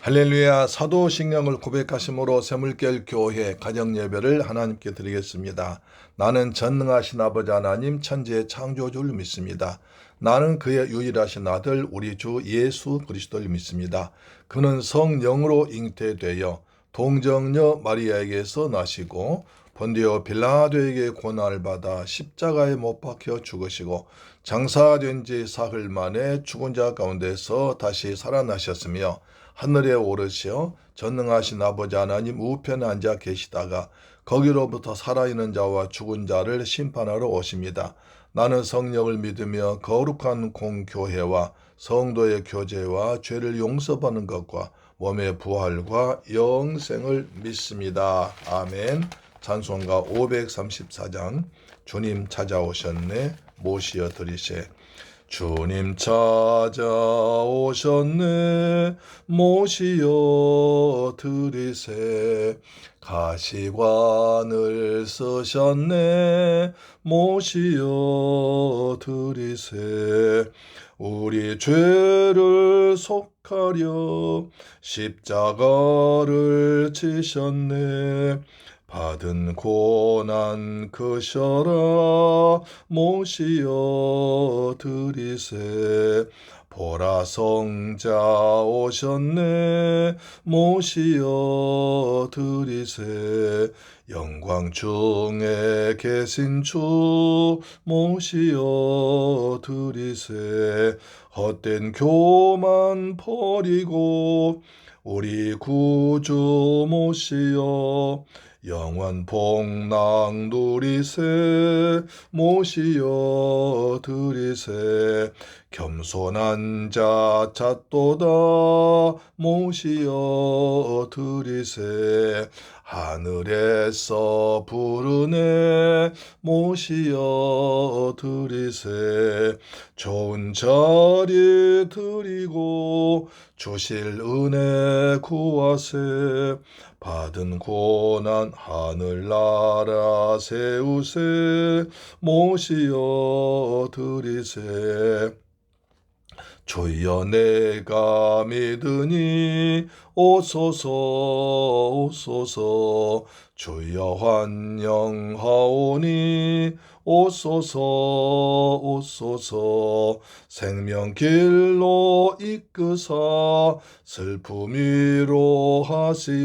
할렐루야. 사도신경을 고백하심으로 새물결 교회 가정예배를 하나님께 드리겠습니다. 나는 전능하신 아버지 하나님 천지의 창조주를 믿습니다. 나는 그의 유일하신 아들 우리 주 예수 그리스도를 믿습니다. 그는 성령으로 잉태되어 동정녀 마리아에게서 나시고 본디오 빌라도에게 고난을 받아 십자가에 못 박혀 죽으시고 장사된 지 사흘 만에 죽은 자 가운데서 다시 살아나셨으며 하늘에 오르시어 전능하신 아버지 하나님 우편에 앉아 계시다가 거기로부터 살아있는 자와 죽은 자를 심판하러 오십니다. 나는 성령을 믿으며 거룩한 공교회와 성도의 교제와 죄를 용서받는 것과 몸의 부활과 영생을 믿습니다. 아멘. 찬송가 534장 주님 찾아오셨네 모시어 드리세. 주님 찾아오셨네 모시어 드리세. 가시관을 쓰셨네 모시어 드리세. 우리 죄를 속하려 십자가를 지셨네. 받은 고난 그셔라 모시어 드리세. 보라 성자 오셨네 모시어 드리세. 영광 중에 계신 주 모시어 드리세. 헛된 교만 버리고 우리 구주 모시어 영원 복락 누리세 모시어 드리세. 겸손한 자 찾도다 모시어 드리세. 하늘에서 부르네 모시어 드리세. 좋은 자리 드리고 주실 은혜 구하세. 받은 고난 하늘나라 세우세 모시어 드리세. 주여 내가 믿으니 오소서 오소서. 주여 환영하오니 오소서 오소서. 생명길로 이끄사 슬픔 위로하시고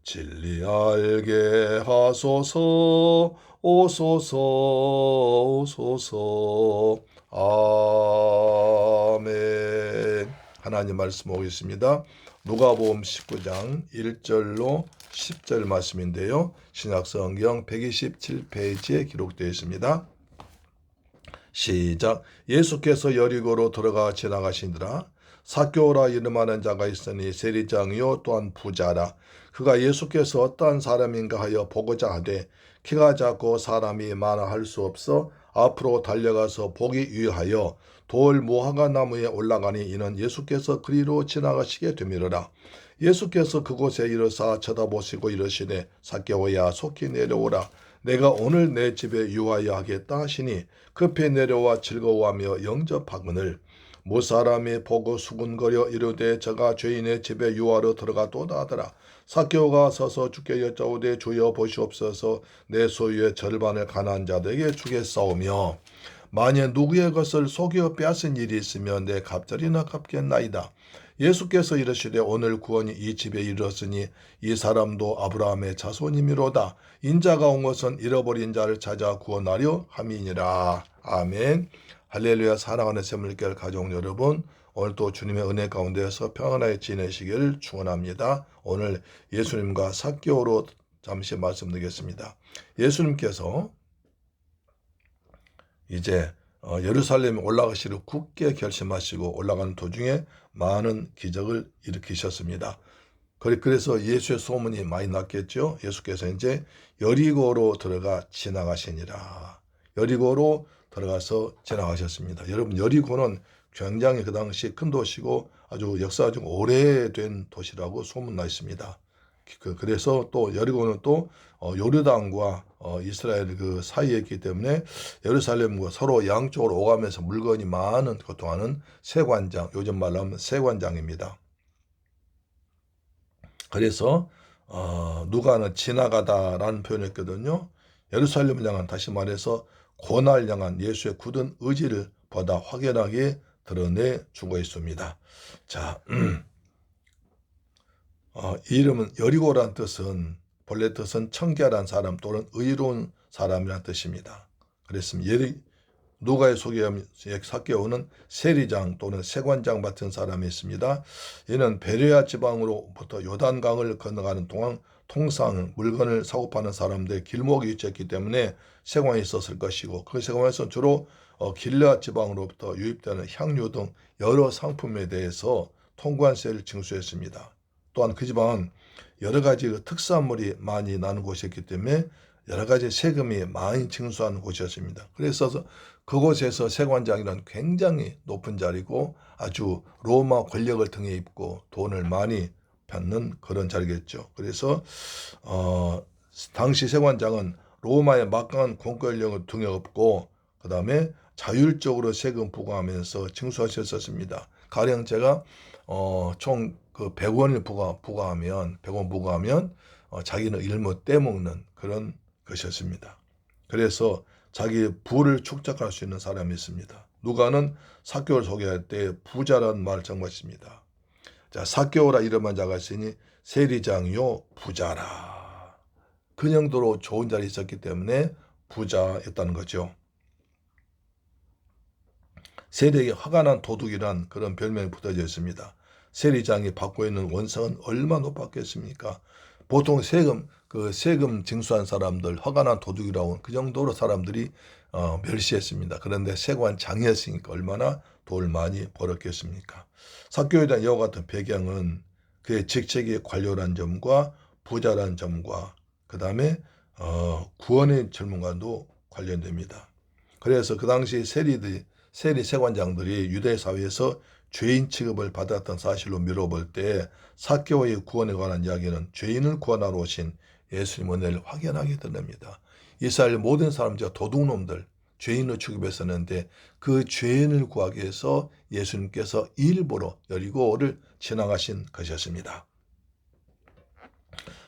진리 알게 하소서 오소서 오소서. 아멘. 하나님 말씀 보겠습니다. 누가복음 19장 1절로 10절 말씀인데요. 신약성경 127페이지에 기록되어 있습니다. 시작. 예수께서 여리고로 들어가 지나가시니라. 삭개오라 이름하는 자가 있으니 세리장이요 또한 부자라. 그가 예수께서 어떠한 사람인가 하여 보고자 하되 키가 작고 사람이 많아 할 수 없어 앞으로 달려가서 보기 위하여 돌 무화과 나무에 올라가니 이는 예수께서 그리로 지나가시게 되미르라. 예수께서 그곳에 이르사 쳐다보시고 이르시되 삭개오야 속히 내려오라. 내가 오늘 내 집에 유하여 하겠다 하시니 급히 내려와 즐거워하며 영접하거늘. 무사람이 보고 수군거려 이르되 저가 죄인의 집에 유하러 들어가도다 하더라. 삭개오가 서서 주께 여짜오되 주여 보시옵소서. 내 소유의 절반을 가난한 자들에게 주겠사오며 만일 누구의 것을 속여 빼앗은 일이 있으면 내 갑절이나 갚겠나이다. 예수께서 이르시되 오늘 구원이 이 집에 이르렀으니 이 사람도 아브라함의 자손이미로다. 인자가 온 것은 잃어버린 자를 찾아 구원하려 함이니라. 아멘. 할렐루야. 사랑하는 새물결 가족 여러분, 오늘도 주님의 은혜 가운데서 평안하게 지내시기를 축원합니다. 오늘 예수님과 삭개오로 잠시 말씀드리겠습니다. 예수님께서 이제 예루살렘에 올라가시를 굳게 결심하시고 올라가는 도중에 많은 기적을 일으키셨습니다. 그래서 예수의 소문이 많이 났겠죠. 예수께서 이제 여리고로 들어가 지나가시니라. 여리고로 들어가서 지나가셨습니다. 여러분, 여리고는 굉장히 그 당시 큰 도시고 아주 역사가 좀 오래된 도시라고 소문나 있습니다. 그래서 또 여리고는 또 요르단과 이스라엘 그 사이에 있기 때문에 예루살렘과 서로 양쪽으로 오가면서 물건이 많은 교통하는 세관장, 요즘 말로 하면 세관장입니다. 그래서 누가는 지나가다라는 표현을 했거든요. 예루살렘을 향한, 다시 말해서 고난을 향한 예수의 굳은 의지를 보다 확연하게 드러내 주고 있습니다. 자, 이 이름은 여리고란 뜻은 본래 뜻은 청결한 사람 또는 의로운 사람이라는 뜻입니다. 그랬으면 누가의 소개하면 삭개오는 세리장 또는 세관장 같은 사람이 있습니다. 이는 베레아 지방으로부터 요단강을 건너가는 동안 통상 물건을 사고 파는 사람들의 길목이 위치했기 때문에 세관이 있었을 것이고, 그 세관에서 주로 길르앗 지방으로부터 유입되는 향료 등 여러 상품에 대해서 통관세를 징수했습니다. 또한 그 지방은 여러 가지 특산물이 많이 나는 곳이었기 때문에 여러 가지 세금이 많이 징수하는 곳이었습니다. 그래서 그곳에서 세관장이란 굉장히 높은 자리고 아주 로마 권력을 등에 입고 돈을 많이 받는 그런 자리겠죠. 그래서 당시 세관장은 로마의 막강한 공권력을 등에 업고 그 다음에 자율적으로 세금 부과하면서 징수하셨었습니다. 가령 제가 총 그 100원을 부과하면 100원 부과하면 자기는 일못 떼먹는 그런 것이었습니다. 그래서 자기 부를 축적할 수 있는 사람이 있습니다. 누가는 삭개오를 소개할 때 부자라는 말을 정했습니다. 자, 삭개오라 이름한 자가 있으니 세리장이요 부자라. 그 정도로 좋은 자리에 있었기 때문에 부자였다는 거죠. 세리에게 화가 난 도둑이란 그런 별명이 붙어져 있습니다. 세리장이 받고 있는 원상은 얼마나 높았겠습니까? 보통 세금 징수한 사람들, 화가 난 도둑이라고 그 정도로 사람들이 멸시했습니다. 그런데 세관장이었으니까 얼마나 돈을 많이 벌었겠습니까? 삭개오에 대한 이와 같은 배경은 그의 직책이 관료란 점과 부자란 점과 그 다음에 구원의 질문과도 관련됩니다. 그래서 그 당시 세리 세관장들이 유대 사회에서 죄인 취급을 받았던 사실로 미뤄볼 때 삭개오의 구원에 관한 이야기는 죄인을 구원하러 오신 예수님의 은혜를 확연하게 드러냅니다. 이스라엘 모든 사람들과 도둑놈들, 죄인으로 취급했었는데 그 죄인을 구하기 위해서 예수님께서 일부러 여리고를 지나가신 것이었습니다.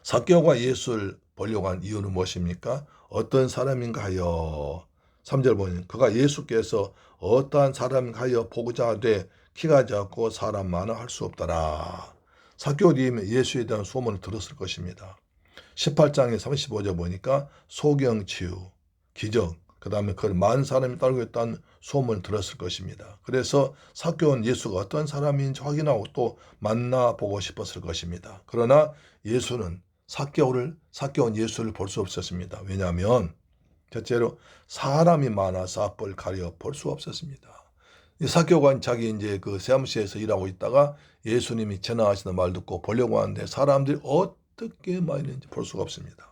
삭개오가 예수를 보려고 한 이유는 무엇입니까? 어떤 사람인가 하여 3절 보니 그가 예수께서 어떠한 사람인가 하여 보고자 하되 키가 작고 사람 많아 할 수 없더라. 삭개오님은 예수에 대한 소문을 들었을 것입니다. 18장에 35절 보니까 소경치유, 기적, 그 다음에 그 많은 사람이 따르고 있다는 소문을 들었을 것입니다. 그래서 삭개오는 예수가 어떤 사람인지 확인하고 또 만나보고 싶었을 것입니다. 그러나 예수는 삭개온 예수를 볼 수 없었습니다. 왜냐하면 첫째로 사람이 많아서 앞을 가려 볼 수 없었습니다. 삭개오가 자기 이제 그 세무시에서 일하고 있다가 예수님이 지나가시는 말 듣고 보려고 하는데 사람들이 어떻게 많이 있는지 볼 수가 없습니다.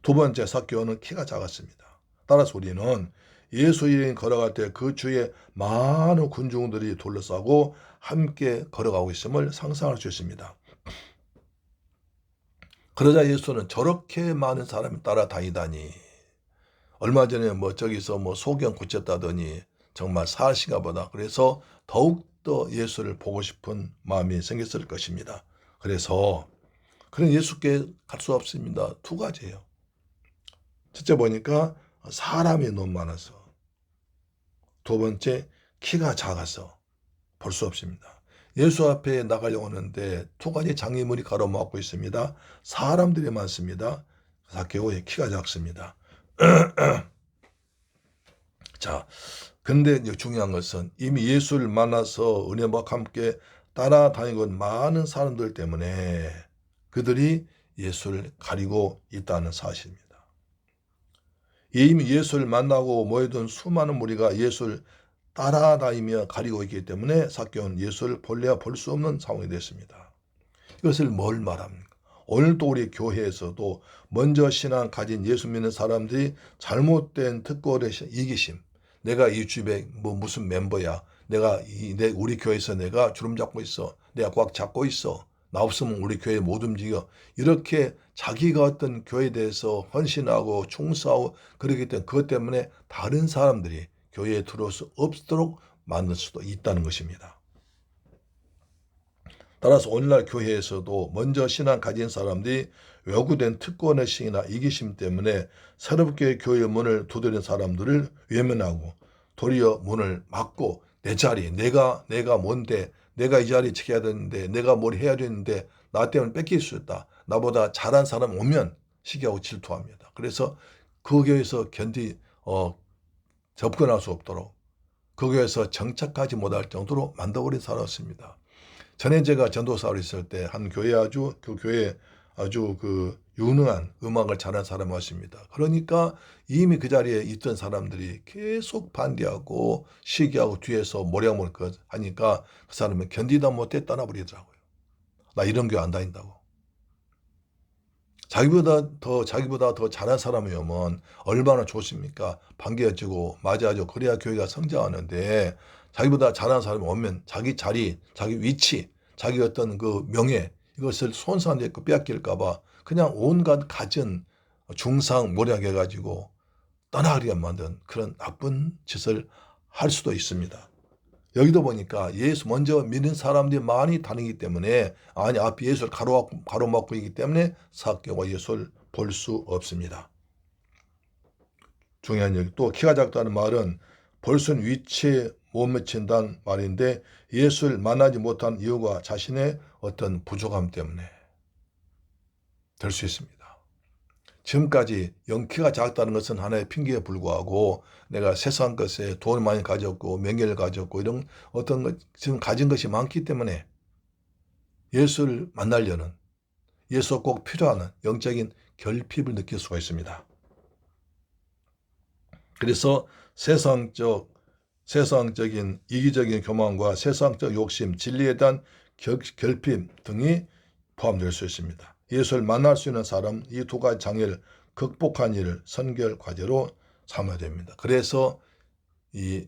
두 번째, 삭개오는 키가 작았습니다. 따라서 우리는 예수 이름이 걸어갈 때 그 주위에 많은 군중들이 둘러싸고 함께 걸어가고 있음을 상상할 수 있습니다. 그러자 예수는 저렇게 많은 사람이 따라다니다니, 얼마 전에 저기서 소경 고쳤다더니 정말 사실인가 보다. 그래서 더욱더 예수를 보고 싶은 마음이 생겼을 것입니다. 그래서 그런 예수께 갈 수 없습니다. 두 가지예요. 첫째 보니까 사람이 너무 많아서, 두 번째 키가 작아서 볼 수 없습니다. 예수 앞에 나가려고 하는데 두 가지 장애물이 가로막고 있습니다. 사람들이 많습니다. 삭개오의 키가 작습니다. 자, 근데 중요한 것은 이미 예수를 만나서 은혜와 함께 따라다니고 많은 사람들 때문에 그들이 예수를 가리고 있다는 사실입니다. 이미 예수를 만나고 모여든 수많은 무리가 예수를 따라다니며 가리고 있기 때문에 삭개오는 예수를 볼래야 볼 수 없는 상황이 됐습니다. 이것을 뭘 말합니까? 오늘도 우리 교회에서도 먼저 신앙 가진 예수 믿는 사람들이 잘못된 특권의 이기심, 내가 이 집에 무슨 멤버야, 우리 교회에서 내가 주름 잡고 있어, 내가 꽉 잡고 있어, 나 없으면 우리 교회 못 움직여, 이렇게 자기가 어떤 교회에 대해서 헌신하고 충성하고 그러기 때문에 그것 때문에 다른 사람들이 교회에 들어올 수 없도록 만들 수도 있다는 것입니다. 따라서 오늘날 교회에서도 먼저 신앙 가진 사람들이 왜곡된 특권의식이나 이기심 때문에 새롭게 교회의 문을 두드린 사람들을 외면하고 도리어 문을 막고 내 자리, 내가 뭔데, 내가 이 자리 지켜야 되는데, 내가 뭘 해야 되는데 나 때문에 뺏길 수 있다. 나보다 잘한 사람 오면 시기하고 질투합니다. 그래서 그 교회에서 접근할 수 없도록 그 교회에서 정착하지 못할 정도로 만들어버린 사람이었습니다. 전에 제가 전도사로 있을 때 한 교회 그 교회에 아주 그 유능한 음악을 잘하는 사람이 왔습니다. 그러니까 이미 그 자리에 있던 사람들이 계속 반대하고 시기하고 뒤에서 모략을 하니까 그 사람은 견디다 못해 떠나버리더라고요. 나 이런 교회 안 다닌다고. 자기보다 더 잘한 사람이 오면 얼마나 좋습니까? 반겨주고 맞아줘. 그래야 교회가 성장하는데 자기보다 잘한 사람이 오면 자기 자리, 자기 위치, 자기 어떤 그 명예 이것을 손상될까 빼앗길까 봐 그냥 온갖 갖은 중상 모략해가지고 떠나가게 만든 그런 나쁜 짓을 할 수도 있습니다. 여기도 보니까 예수 먼저 믿는 사람들이 많이 다니기 때문에 앞에 예수를 가로막고 있기 때문에 삭개오가 예수를 볼 수 없습니다. 중요한 얘기. 또 키가 작다는 말은 볼 수 있는 위치에 못 미친다는 말인데 예수를 만나지 못한 이유가 자신의 어떤 부족함 때문에 될 수 있습니다. 지금까지 키가 작다는 것은 하나의 핑계에 불구하고 내가 세상 것에 돈을 많이 가졌고 명예를 가졌고 이런 어떤 것 지금 가진 것이 많기 때문에 예수를 만나려는 예수가 꼭 필요한 영적인 결핍을 느낄 수가 있습니다. 그래서 세상적인 이기적인 교만과 세상적 욕심, 진리에 대한 결핍 등이 포함될 수 있습니다. 예수를 만날 수 있는 사람 이 두 가지 장애를 극복한 일을 선결 과제로 삼아야 됩니다. 그래서 이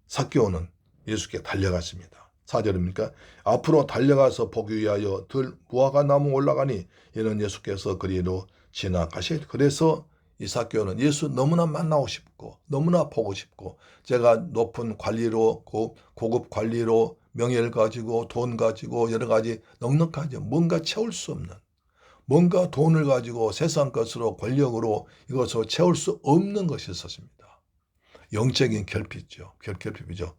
삭개오는 예수께 달려갔습니다. 4절입니까? 앞으로 달려가서 보기 위하여 들 무화과 나무 올라가니 이는 예수께서 그리로 지나가시. 그래서 이 삭개오는 예수 너무나 만나고 싶고 너무나 보고 싶고 제가 높은 관리로 고급 관리로 명예를 가지고 돈 가지고 여러 가지 넉넉하죠. 뭔가 채울 수 없는 뭔가 돈을 가지고 세상 것으로 권력으로 이것으로 채울 수 없는 것이 있었습니다. 영적인 결핍이죠. 결핍이죠.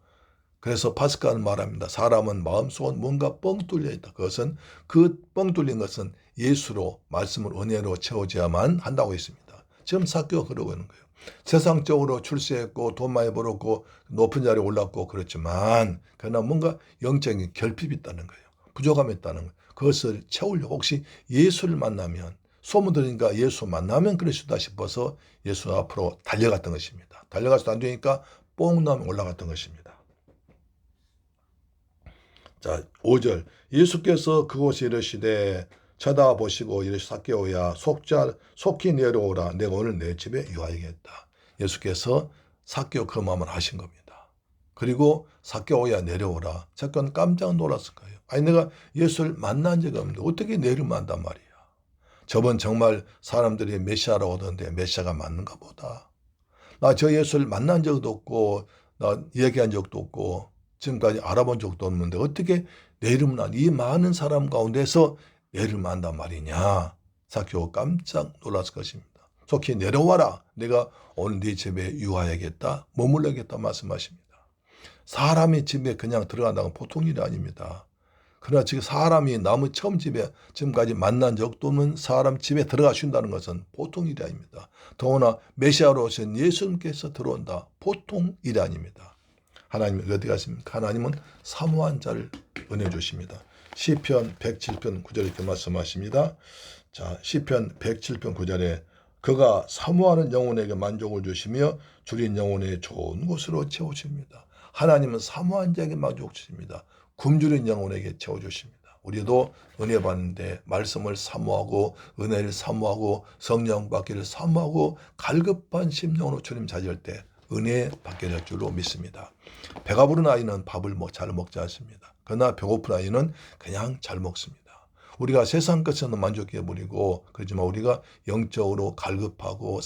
그래서 파스칼은 말합니다. 사람은 마음속은 뭔가 뻥 뚫려 있다. 그것은 그 뻥 뚫린 것은 예수로 말씀을 은혜로 채워져야만 한다고 했습니다. 지금 삭개오가 그러고 있는 거예요. 세상적으로 출세했고 돈 많이 벌었고 높은 자리에 올랐고 그렇지만 그러나 뭔가 영적인 결핍이 있다는 거예요. 부족함이 있다는 거예요. 그것을 채우려고 혹시 예수를 만나면 소문 들으니까 예수 만나면 그럴 수 있다 싶어서 예수 앞으로 달려갔던 것입니다. 달려가서도 안 되니까 뽕나면 올라갔던 것입니다. 자, 5절 예수께서 그곳에 이르시되 쳐다보시고 이르시 삭개오야 속히 내려오라. 내가 오늘 내 집에 유하겠다. 예수께서 삭개오 그 마음을 하신 겁니다. 그리고 삭개오야 내려오라. 삭개오는 깜짝 놀랐을 거예요. 아니 내가 예수를 만난 적이 없는데 어떻게 내려오면 한단 말이야. 저번 정말 사람들이 메시아라고 하던데 메시아가 맞는가 보다. 나 저 예수를 만난 적도 없고 나 얘기한 적도 없고 지금까지 알아본 적도 없는데 어떻게 내리면 이 많은 사람 가운데서 내리면 한단 말이냐. 삭개오 깜짝 놀랐을 것입니다. 속히 내려와라. 내가 오늘 네 집에 유하야겠다. 머물러야겠다 말씀하십니다. 사람이 집에 그냥 들어간다는 건 보통 일이 아닙니다. 그러나 지금 사람이 남의 처음 집에 지금까지 만난 적도 없는 사람 집에 들어가신다는 것은 보통 일이 아닙니다. 더구나 메시아로 오신 예수님께서 들어온다. 보통 일이 아닙니다. 하나님이 어디 가십니까? 하나님은 사모한 자를 은혜 주십니다. 시편 107편 9절에 이렇게 말씀하십니다. 자, 시편 107편 9절에 그가 사모하는 영혼에게 만족을 주시며 줄인 영혼의 좋은 곳으로 채우십니다. 하나님은 사모한 자에게 만족 주십니다. 굶주린 영혼에게 채워주십니다. 우리도 은혜 받는데 말씀을 사모하고 은혜를 사모하고 성령 받기를 사모하고 갈급한 심령으로 주님 찾을 때 은혜 받게 될 줄로 믿습니다. 배가 부른 아이는 밥을 잘 먹지 않습니다. 그러나 배고픈 아이는 그냥 잘 먹습니다. 우리가 세상 것에는 만족해버리고 그렇지만 우리가 영적으로 갈급하고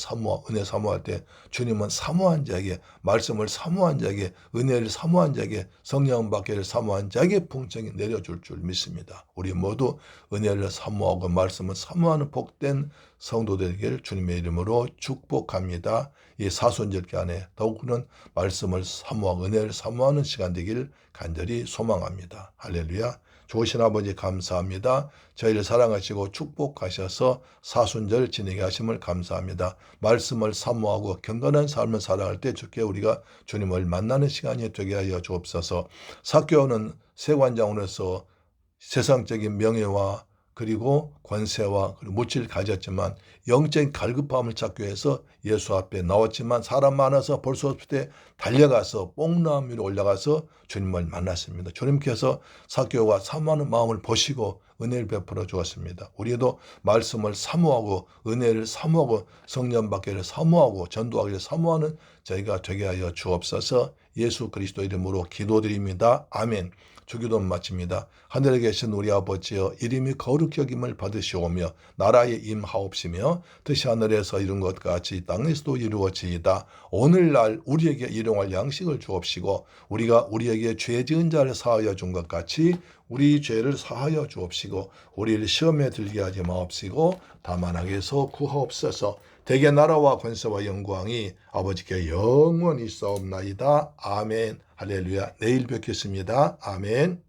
은혜 사모할 때 주님은 사모한 자에게 말씀을 사모한 자에게 은혜를 사모한 자에게 성령 받기를 사모한 자에게 풍성히 내려줄 줄 믿습니다. 우리 모두 은혜를 사모하고 말씀을 사모하는 복된 성도 되기를 주님의 이름으로 축복합니다. 이 사순절 기간에 더욱은 말씀을 사모하고 은혜를 사모하는 시간 되기를 간절히 소망합니다. 할렐루야. 좋으신 아버지 감사합니다. 저희를 사랑하시고 축복하셔서 사순절 지내게 하심을 감사합니다. 말씀을 사모하고 경건한 삶을 살아갈 때 주께 우리가 주님을 만나는 시간이 되게 하여 주옵소서. 사교는 세관장으로서 세상적인 명예와 그리고 권세와 그리고 물질을 가졌지만 영적인 갈급함을 찾기 위해서 예수 앞에 나왔지만 사람 많아서 볼 수 없을 때 달려가서 뽕나무 위로 올라가서 주님을 만났습니다. 주님께서 사교와 사모하는 마음을 보시고 은혜를 베풀어 주었습니다. 우리도 말씀을 사모하고 은혜를 사모하고 성령 받기를 사모하고 전도하기를 사모하는 저희가 되게 하여 주옵소서. 예수 그리스도 이름으로 기도드립니다. 아멘. 주기도 마칩니다. 하늘에 계신 우리 아버지여 이름이 거룩히 여김을 받으시오며 나라에 임하옵시며 뜻이 하늘에서 이룬 것 같이 땅에서도 이루어지이다. 오늘날 우리에게 일용할 양식을 주옵시고 우리가 우리에게 죄 지은 자를 사하여 준 것 같이 우리 죄를 사하여 주옵시고 우리를 시험에 들게 하지 마옵시고 다만 악에서 구하옵소서. 대개 나라와 권세와 영광이 아버지께 영원히 있사옵나이다. 아멘. 할렐루야. 내일 뵙겠습니다. 아멘.